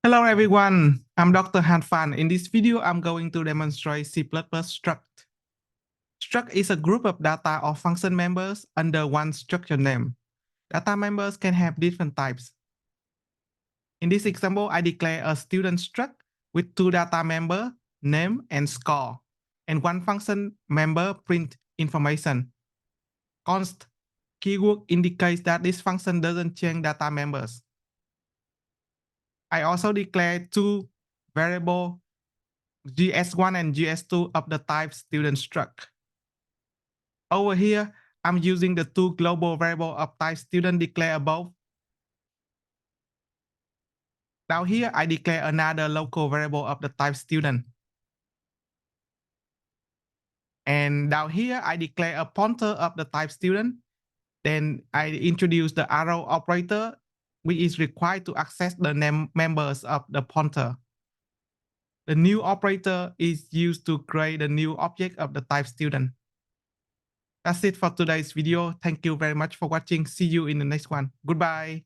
Hello everyone, I'm Dr. Han Phan. In this video, I'm going to demonstrate C++ struct. Struct is a group of data or function members under one structure name. Data members can have different types. In this example, I declare a student struct with two data members, name and score, and one function member print information. Const keyword indicates that this function doesn't change data members. I also declare two variables GS1 and GS2 of the type student struct. Over here, I'm using the two global variables of type student declare above. Down here, I declare another local variable of the type student. And down here, I declare a pointer of the type student. Then I introduce the arrow operator, which is required to access the name members of the pointer. The new operator is used to create a new object of the type student. That's it for today's video. Thank you very much for watching. See you in the next one. Goodbye.